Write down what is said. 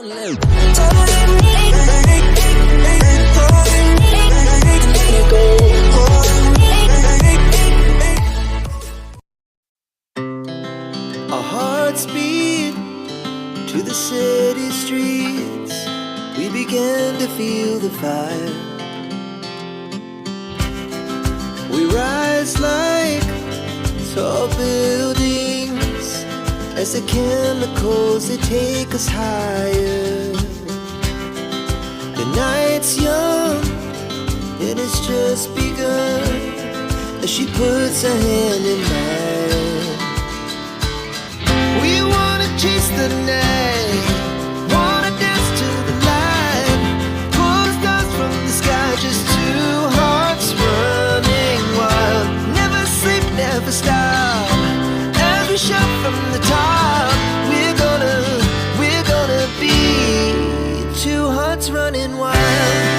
Our hearts beat to the city streets. We began to feel the fire. We rise like tall buildings as the chemicals, they take us higher. The night's young and it's just begun as she puts her hand in mine. We wanna chase the night, wanna dance to the light, pull the stars from the sky, just two hearts running wild. Never sleep, never stop, as we shout from the top. We're gonna be two hearts running wild.